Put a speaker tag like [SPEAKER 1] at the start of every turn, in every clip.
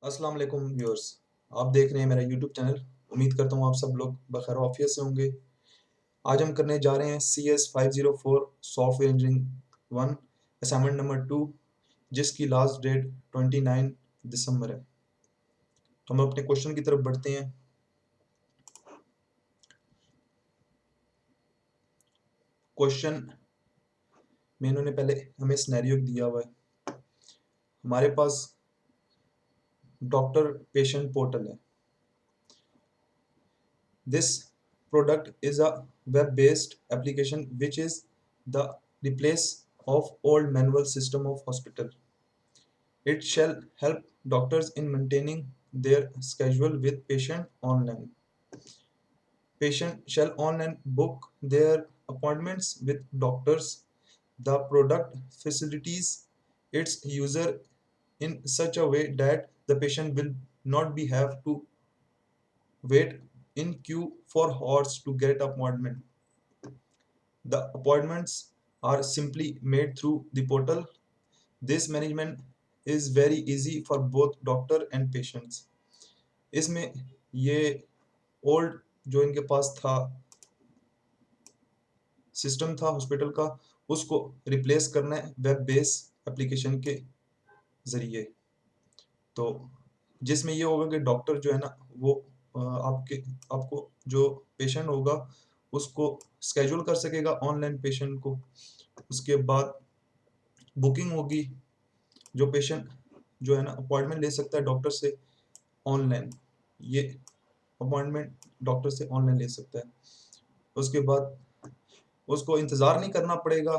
[SPEAKER 1] अस्सलाम वालेकुम व्यूअर्स। आप देख रहे हैं मेरा यूट्यूब चैनल। उम्मीद करता हूँ आप सब लोग बखैर आफियत से होंगे। आज हम करने जा रहे हैं CS 504 software engineering 1 assignment number 2, जिसकी लास्ट डेट 29 दिसंबर है। तो हम अपने क्वेश्चन की तरफ बढ़ते हैं। क्वेश्चन में इन्होंने पहले हमें सिनेरियो दिया हुआ है। हमारे पास डॉक्टर पेशेंट पोर्टल है। This product is a web-based application which is the replace of old manual system of hospital. It shall help doctors in maintaining their schedule with patient online. Patient shall online book their appointments with doctors. The product facilitates its user in such a way that the patient will not be have to wait in queue for hours to get appointment. The appointments are simply made through the portal. This management is very easy for both doctor and patients. इसमें ये old जो इनके पास था system था hospital का, उसको replace करना है वेब बेस एप्लीकेशन के ज़रिए। तो जिसमें ये होगा कि डॉक्टर जो है ना वो आपको जो पेशेंट होगा उसको स्केड्यूल कर सकेगा ऑनलाइन पेशेंट को। उसके बाद बुकिंग होगी। जो पेशेंट जो है ना अपॉइंटमेंट ले सकता है डॉक्टर से ऑनलाइन, ये अपॉइंटमेंट डॉक्टर से ऑनलाइन ले सकता है। उसके बाद उसको इंतज़ार नहीं करना पड़ेगा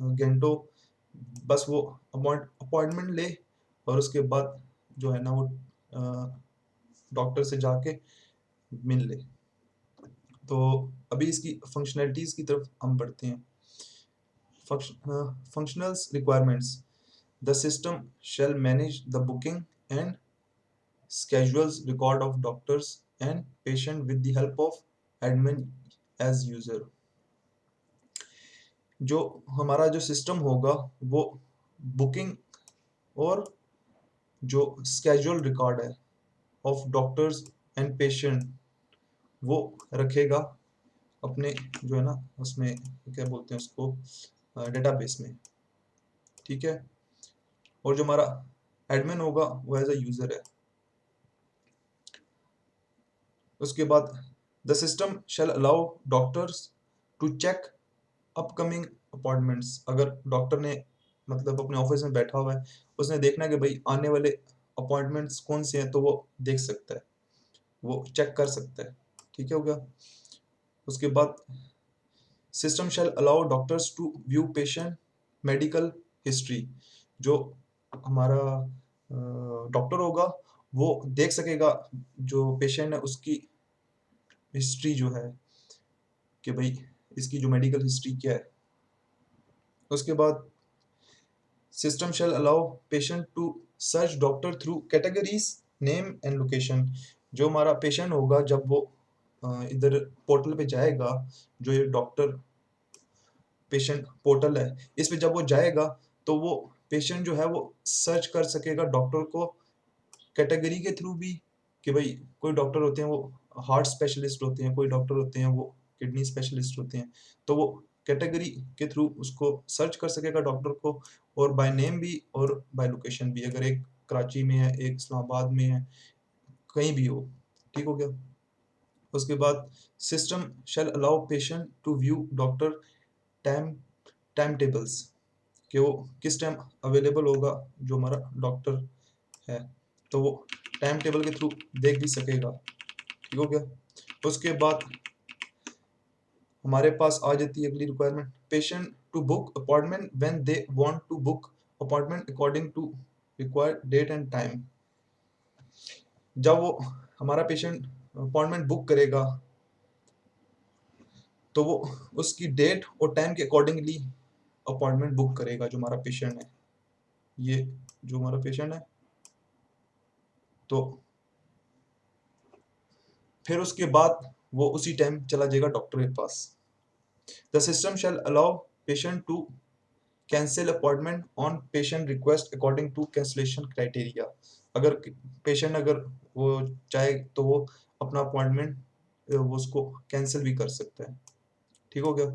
[SPEAKER 1] घंटों, बस वो अपॉइंटमेंट ले और उसके बाद जो है ना वो डॉक्टर से जाके मिल ले। तो अभी इसकी फंक्शनैलिटीज़ की तरफ हम बढ़ते हैं। Functionals requirements: the system shall manage the booking and schedules record of doctors and patient with the help of admin as user. जो हमारा जो सिस्टम होगा वो बुकिंग और जो स्केड्यूल रिकॉर्ड है ऑफ डॉक्टर्स एंड पेशेंट वो रखेगा अपने जो है ना उसमें क्या बोलते हैं उसको डेटाबेस में। ठीक है। और जो हमारा एडमिन होगा वो एज अ यूजर है। उसके बाद the system shall allow doctors to check upcoming appointments. अगर डॉक्टर ने मतलब अपने ऑफिस में बैठा हुआ है, उसने देखना है कि भाई आने वाले अपॉइंटमेंट्स कौन से हैं, तो वो देख सकता है, वो चेक कर सकता है। ठीक है, हो गया। उसके बाद system shall allow doctors to view patient medical history. जो हमारा डॉक्टर होगा वो देख सकेगा जो पेशेंट है उसकी हिस्ट्री जो है कि भाई इसकी जो मेडिकल हिस्ट्री क्या है। उसके बाद system shall allow patient to search doctor through categories name and location. जो हमारा पेशेंट होगा जब वो इधर पोर्टल पे जाएगा, जो ये डॉक्टर पेशेंट पोर्टल है इस पे जब वो जाएगा तो वो पेशेंट जो है वो सर्च कर सकेगा डॉक्टर को कैटेगरी के थ्रू भी, कि भाई कोई डॉक्टर होते हैं वो हार्ट स्पेशलिस्ट होते हैं, कोई डॉक्टर होते हैं वो किडनी स्पेशलिस्ट होते हैं, तो वो कैटेगरी के थ्रू उसको सर्च कर सकेगा डॉक्टर को, और बाय नेम भी और बाय लोकेशन भी। अगर एक कराची में है, एक इस्लामाबाद में है, कहीं भी हो। ठीक हो गया। उसके बाद system shall allow patient to view doctor time time tables, कि वो किस टाइम अवेलेबल होगा जो हमारा डॉक्टर है, तो वो टाइम टेबल के थ्रू देख भी सकेगा। ठीक हो गया। उसके बाद हमारे पास आ जाती है अगली requirement, patient to book appointment when they want to book appointment according to required date and time. जब वो हमारा पेशेंट अपॉइंटमेंट बुक करेगा तो वो उसकी डेट और टाइम के अकॉर्डिंगली अपॉइंटमेंट बुक करेगा जो हमारा पेशेंट है। ये जो हमारा पेशेंट है, तो फिर उसके बाद वो उसी टाइम चला जाएगा डॉक्टर के पास। The system shall allow patient to cancel appointment on patient request according to cancellation criteria. अगर पेशेंट अगर वो चाहे तो वो अपना अपॉइंटमेंट वो उसको कैंसिल भी कर सकता है। ठीक हो गया।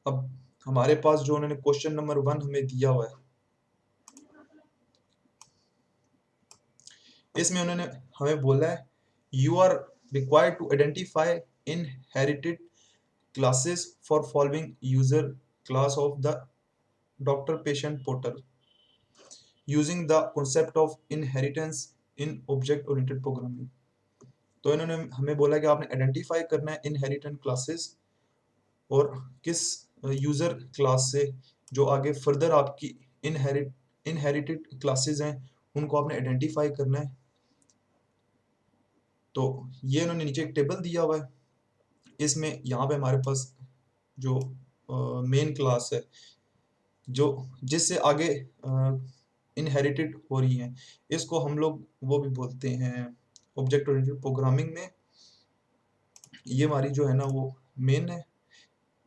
[SPEAKER 1] अब हमारे पास जो उन्होंने क्वेश्चन नंबर 1 हमें दिया हुआ है, इसमें उन्होंने हमें बोला है you are required to identify inherited classes for following user class of the doctor patient portal using the concept of inheritance in object oriented programming। तो इन्होंने हमें बोला कि आपने आइडेंटिफाई करना है इनहेरिटेंट क्लासेस और किस यूजर क्लास से जो आगे फर्दर आपकी इनहेरिटेड क्लासेस हैं उनको आपने आइडेंटिफाई करना है। तो ये इन्होंने नीचे एक टेबल दिया हुआ है, इसमें यहाँ पे हमारे पास जो मेन क्लास है जो जिससे आगे इनहेरिटेड हो रही हैं, इसको हम लोग वो भी बोलते हैं ऑब्जेक्ट ओरिएंटेड प्रोग्रामिंग में। ये हमारी जो है ना वो मेन है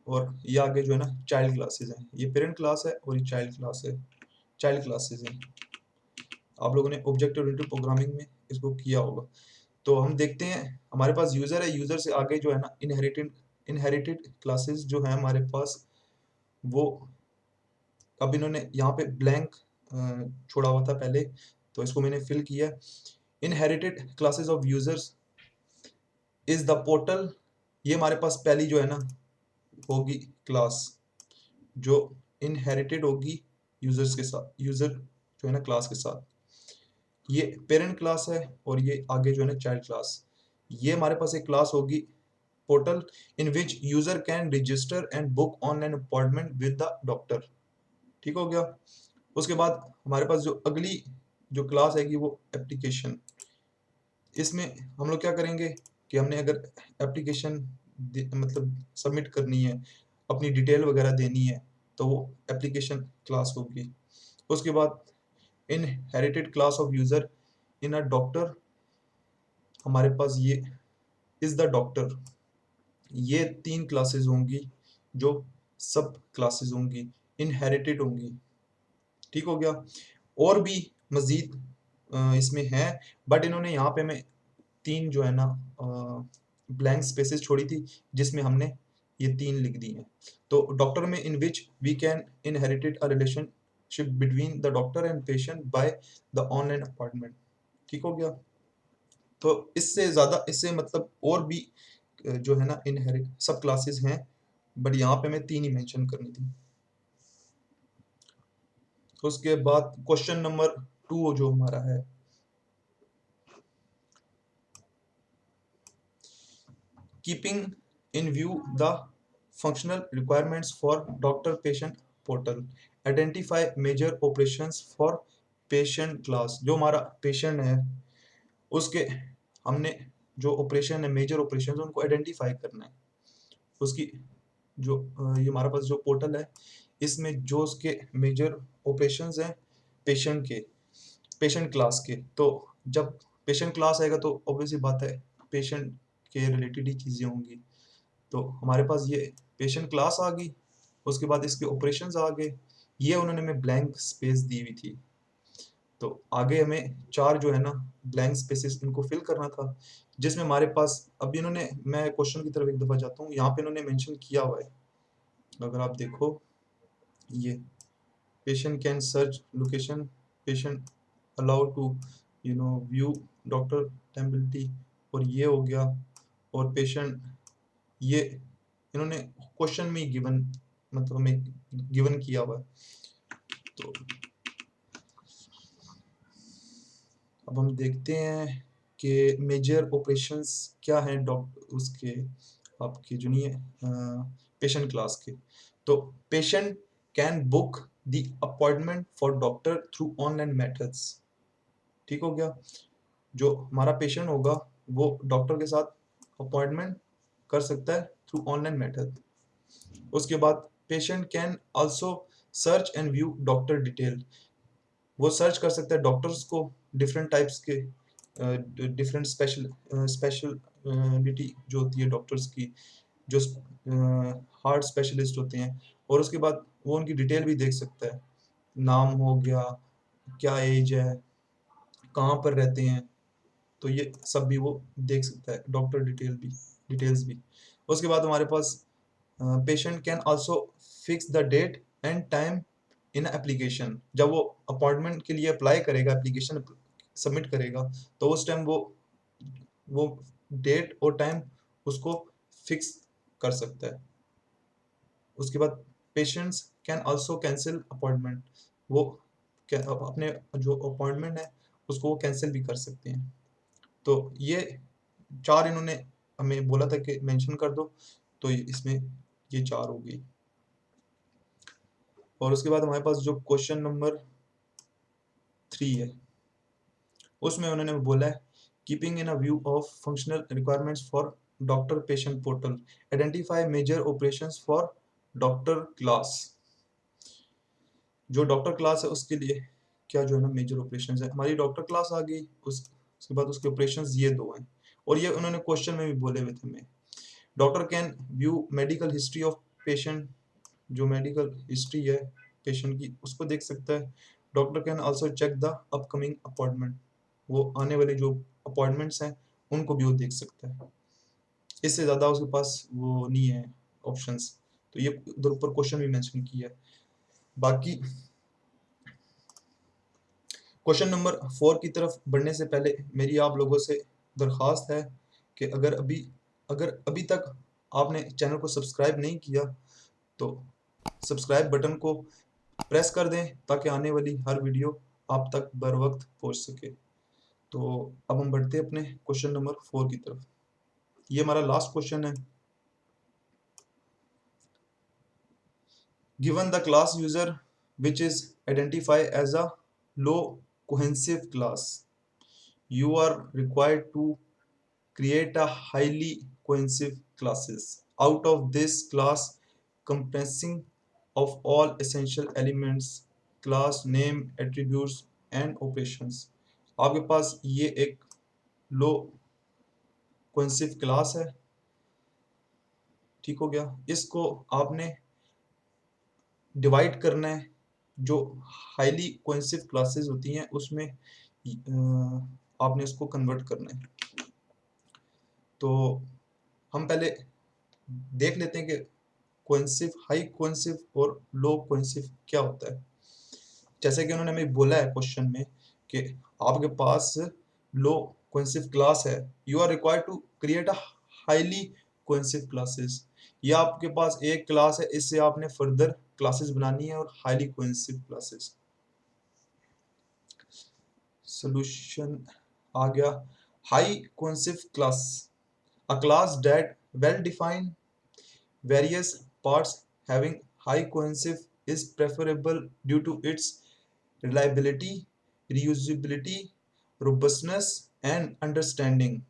[SPEAKER 1] और ये आगे जो है ना चाइल्ड क्लासेस हैं। ये पेरेंट क्लास है और ये चाइल्ड क्लास है, चाइल्ड क्लासेस हैं। आप लोगों ने ऑब्जेक्ट ओरिएंटेड प्रोग्रामिंग में इसको किया होगा। तो हम देखते हैं हमारे पास यूजर है, यूजर से आगे जो है ना इनहेरिटेड क्लासेस जो है हमारे पास वो अब इन्होंने यहाँ पे ब्लैंक छोड़ा हुआ था पहले, तो इसको मैंने फिल किया। Inherited classes of users is the portal, ये हमारे पास पहली जो है ना होगी क्लास जो इनहेरिटेड होगी यूजर्स के साथ, यूजर जो है ना क्लास के साथ। ये पेरेंट क्लास है और ये आगे जो है ना चाइल्ड क्लास। ये हमारे पास एक क्लास होगी portal in which user can register and book online appointment with the doctor. ठीक हो गया। उसके बाद हमारे पास जो अगली जो क्लास आएगी वो एप्लीकेशन। इसमें हम लोग क्या करेंगे कि हमने अगर एप्लीकेशन मतलब सबमिट करनी है, अपनी डिटेल वगैरह देनी है, तो वो एप्लीकेशन क्लास होगी। उसके बाद inherited class of user in a doctor, हमारे पास ये इज द डॉक्टर। ये 3 क्लासेस होंगी जो सब क्लासेस होंगी, इनहेरिटेड होंगी। ठीक हो गया। और भी मजीद इसमें है, बट इन्होंने यहाँ पे हमें 3 जो है ना ब्लैंक स्पेसेस छोड़ी थी जिसमें हमने ये 3 लिख दी हैं। तो डॉक्टर में in which we can inherited a relationship between the doctor and patient by the online appointment. ठीक हो गया। तो इससे ज़्यादा इससे मतलब और भी जो है ना इनहेरिट सब क्लासेस हैं, बट यहाँ पे मैं 3 ही मेंशन करनी थी। तो उसके बाद क्वेश्चन नंबर 2 जो हमारा है, keeping in view the functional requirements for doctor patient portal, identify major operations for patient class। जो हमारा पेशेंट है उसके हमने जो ऑपरेशन है मेजर ऑपरेशन उनको आइडेंटिफाई करना है। उसकी जो ये हमारा पास जो पोर्टल है इसमें जो उसके मेजर ऑपरेशंस हैं पेशेंट के, पेशेंट क्लास के। तो जब पेशेंट क्लास आएगा तो ऑब्वियसली बात है पेशेंट के रिलेटेड ही चीज़ें होंगी। तो हमारे पास ये पेशेंट क्लास आ गई, उसके बाद इसके ऑपरेशंस आ गए। ये उन्होंने हमें ब्लैंक स्पेस दी हुई थी, तो आगे हमें 4 जो है ना ब्लैंक स्पेसेस इनको फिल करना था, जिसमें हमारे पास अब इन्होंने, मैं क्वेश्चन की तरफ एक दफ़ा जाता हूँ, यहाँ पे इन्होंने मेंशन किया हुआ है, अगर आप देखो ये patient can search location, patient allowed to view doctor टेम्पलिटी, और ये हो गया। और पेशेंट ये इन्होंने क्वेश्चन में गिवन मतलब हमें गिवन किया हुआ है। तो अब हम देखते हैं कि मेजर ऑपरेशंस क्या हैं डॉक्टर उसके आपके जो नहीं है पेशेंट क्लास के। तो patient can book the appointment for doctor through online methods. ठीक हो गया। जो हमारा पेशेंट होगा वो डॉक्टर के साथ अपॉइंटमेंट कर सकता है थ्रू ऑनलाइन मेथड। उसके बाद patient can also search and view doctor detail, वो सर्च कर सकता है डॉक्टर्स को, डिफरेंट टाइप्स के डिफरेंट स्पेशलिटी जो होती है डॉक्टर्स की, जो हार्ट स्पेशलिस्ट होते हैं, और उसके बाद वो उनकी डिटेल भी देख सकता है, नाम हो गया, क्या एज है, कहाँ पर रहते हैं, तो ये सब भी वो देख सकता है, डॉक्टर डिटेल्स भी। उसके बाद हमारे पास patient can also fix the date and time in application. जब वो अपॉइंटमेंट के लिए अप्लाई करेगा, एप्लीकेशन सबमिट करेगा, तो उस टाइम वो डेट और टाइम उसको फिक्स कर सकता है। उसके बाद patients can also cancel appointment. वो अपने जो अपॉइंटमेंट है उसको वो कैंसिल भी कर सकते हैं। तो ये चार इन्होंने हमें बोला था कि मेंशन कर दो, तो इसमें ये चार हो गई। और उसके बाद हमारे पास जो क्वेश्चन नंबर 3 है, उसमें उन्होंने बोला है keeping in a view of functional requirements for doctor patient portal, identify major operations for doctor class. जो डॉक्टर क्लास है उसके लिए क्या जो है ना मेजर ऑपरेशंस है, हमारी डॉक्टर क्लास आ गई। उसके बाद उसके ऑपरेशंस ये दो हैं, और ये उन्होंने क्वेश्चन में भी बोले हुए थे हमें। Doctor can view medical history of patient, जो मेडिकल हिस्ट्री है पेशेंट की उसको देख सकता है। Doctor can also check the upcoming appointment, वो आने वाले जो अपॉइंटमेंट्स हैं उनको भी वो देख सकता है। इससे ज़्यादा उसके पास वो नहीं है ऑप्शंस। तो ये उधर ऊपर क्वेश्चन भी मेंशन किया है। बाकी क्वेश्चन नंबर 4 की तरफ बढ़ने से पहले मेरी आप लोगों से दरख्वास्त है कि अगर अभी तक आपने चैनल को सब्सक्राइब नहीं किया तो सब्सक्राइब बटन को प्रेस कर दें ताकि आने वाली हर वीडियो आप तक बर वक्त पहुँच सके। तो अब हम बढ़ते हैं अपने क्वेश्चन नंबर 4 की तरफ। ये हमारा लास्ट क्वेश्चन है। Given the class user which is identify as a low cohesive class, you are required to create a highly cohesive classes out of this class comprising of all essential elements, class name, attributes and operations। आपके पास ये एक लो cohesive class है, ठीक हो गया। इसको आपने divide करना है, जो हाईली कोहेसिव क्लासेस होती हैं उसमें आपने इसको कन्वर्ट करना है। तो हम पहले देख लेते हैं कि कोहेसिव, हाई कोहेसिव और लो कोहेसिव क्या होता है। जैसे कि उन्होंने हमें बोला है क्वेश्चन में कि आपके पास लो कोहेसिव क्लास है, you are required to create a highly cohesive classes. ये आपके पास एक क्लास है, इससे आपने फर्दर क्लासेस बनानी है और हाईली कोहेसिव क्लासेस। सॉल्यूशन आ गया। High cohesive class, a class that well defined various parts having high cohesive is preferable due to its reliability, reusability, robustness and understanding.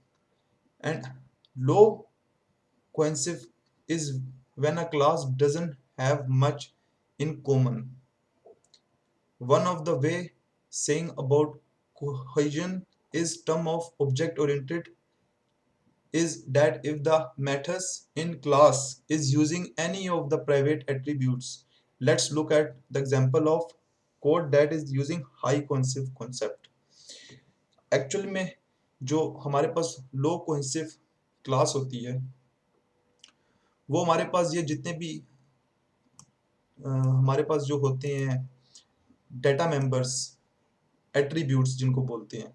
[SPEAKER 1] And low cohesive is when a class doesn't have much in common. One of the way saying about cohesion is term of object oriented is that if the methods in class is using any of the private attributes. Let's look at the example of code that is using high cohesive concept. Actually में जो हमारे पास low cohesive class होती है, वो हमारे पास ये जितने भी हमारे पास जो होते हैं डेटा मेंबर्स, एट्रीब्यूट्स जिनको बोलते हैं,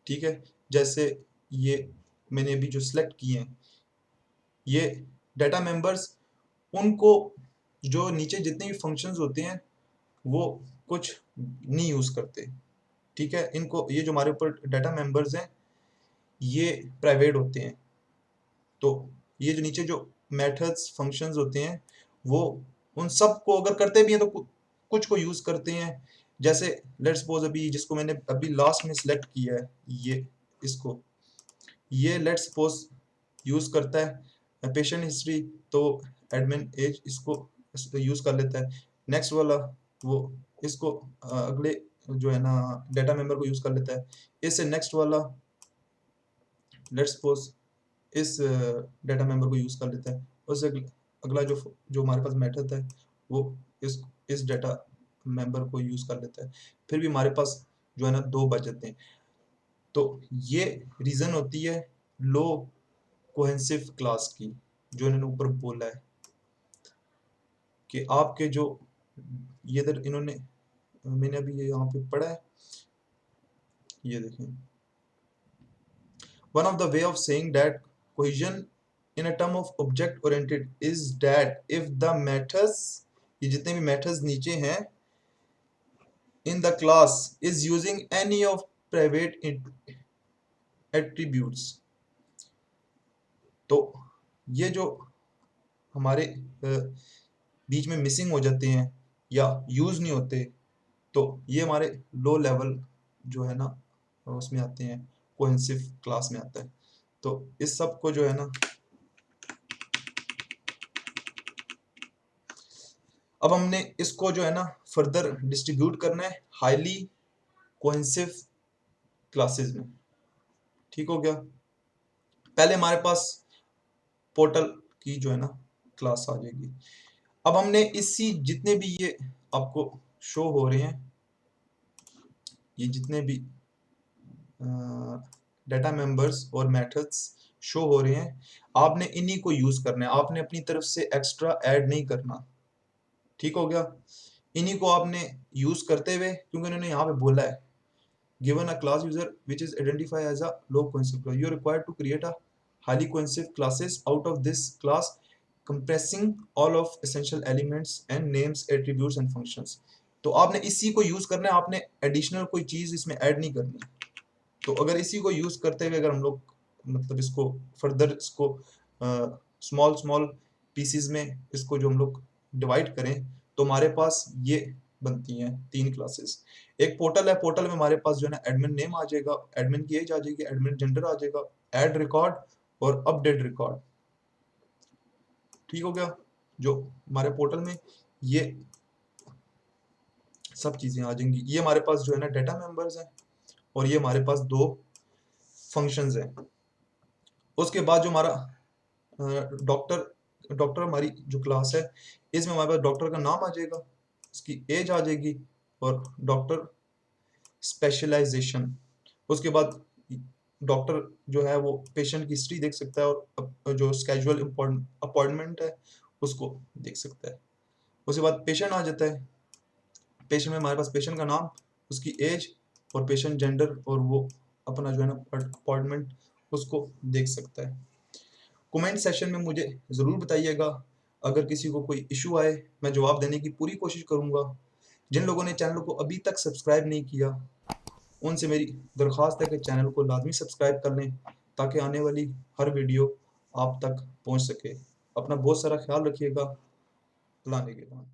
[SPEAKER 1] ठीक है। जैसे ये मैंने अभी जो सिलेक्ट किए हैं ये डेटा मेंबर्स, उनको जो नीचे जितने भी फंक्शंस होते हैं वो कुछ नहीं यूज करते, ठीक है। इनको ये जो हमारे ऊपर डेटा मेंबर्स हैं ये प्राइवेट होते हैं। तो ये जो नीचे जो मेथड्स फंक्शंस होते हैं वो उन सब को अगर करते भी हैं तो कुछ को यूज करते हैं। जैसे लेट्स सपोज अभी जिसको मैंने अभी लास्ट में सिलेक्ट किया है ये, इसको ये लेट्स सपोज यूज करता है पेशेंट हिस्ट्री, तो एडमिन एज इसको यूज कर लेता है। नेक्स्ट वाला वो इसको अगले जो है ना डेटा मेंबर को यूज कर लेता है। इससे नेक्स्ट वाला लेट्स सपोज इस डेटा मेंबर को यूज कर लेता है। उससे अगला जो जो हमारे पास मेथड है वो इस डेटा मेंबर को यूज़ कर लेता है, फिर भी हमारे पास जो है ना 2 बच जाते हैं। तो ये रीज़न होती है लो कोहेसिव क्लास की, जो इन्होंने ऊपर बोला है कि आपके जो ये इधर इन्होंने मैंने अभी ये यहाँ पे पढ़ा है, ये देखें, one of the way of saying that cohesion in a term of object oriented is that if the methods, ये जितने भी मेथड्स नीचे हैं, in the class is using any of private attributes, तो ये जो हमारे बीच में मिसिंग हो जाते हैं या यूज नहीं होते, तो ये हमारे लो लेवल जो है ना उसमें आते हैं, कोहेसिव क्लास में आता है। तो इस सब को जो है ना अब हमने इसको जो है ना फर्दर डिस्ट्रीब्यूट करना है हाईली कोहेसिव क्लासेस में। ठीक हो गया। पहले हमारे पास पोर्टल की जो है ना क्लास आ जाएगी। अब हमने इसी जितने भी ये आपको शो हो रहे हैं, ये जितने भी डाटा मेंबर्स और मेथड्स शो हो रहे हैं, आपने इन्हीं को यूज करना है, आपने अपनी तरफ से एक्स्ट्रा ऐड नहीं करना। ठीक हो गया। इन्हीं को आपने यूज करते हुए, क्योंकि उन्होंने यहाँ पे बोला है given a class user which is identified as a low cohesive class, you are required to create a highly cohesive classes out of this class compressing all of essential elements and names, attributes and functions। तो आपने इसी को use करना है, आपने additional कोई चीज इसमें ऐड नहीं करनी। तो अगर इसी को यूज करते हुए अगर हम लोग मतलब इसको फर्दर इसको स्मॉल स्मॉल पीसीज में इसको जो हम लोग डिवाइड करें, तो हमारे पास ये बनती हैं 3 क्लासेस। एक पोर्टल है, पोर्टल में हमारे पास जो है ना एडमिन नेम आ जाएगा, एडमिन की एज आ जाएगी, एडमिन जेंडर आ जाएगा, ऐड रिकॉर्ड और अपडेट रिकॉर्ड। ठीक हो गया। जो हमारे पोर्टल में ये सब चीजें आ जाएंगी। ये हमारे पास जो है ना डाटा मेंबर्स हैं और ये हमारे पास 2 फंक्शंस हैं। उसके बाद जो हमारा डॉक्टर हमारी जो क्लास है, इसमें हमारे पास डॉक्टर का नाम आ जाएगा, इसकी एज आ जाएगी और डॉक्टर स्पेशलाइजेशन। उसके बाद डॉक्टर जो है वो पेशेंट की हिस्ट्री देख सकता है और जो स्केजुअल अपॉइंटमेंट है उसको देख सकता है। उसके बाद पेशेंट आ जाता है। पेशेंट में हमारे पास पेशेंट का नाम, उसकी एज और पेशेंट जेंडर और वो अपना जो है ना अपॉइंटमेंट उसको देख सकता है। कमेंट सेशन में मुझे ज़रूर बताइएगा, अगर किसी को कोई इशू आए मैं जवाब देने की पूरी कोशिश करूँगा। जिन लोगों ने चैनल को अभी तक सब्सक्राइब नहीं किया, उनसे मेरी दरख्वास्त है कि चैनल को लाजमी सब्सक्राइब कर लें ताकि आने वाली हर वीडियो आप तक पहुंच सके। अपना बहुत सारा ख्याल रखिएगा। अल्लाह ने के बाद।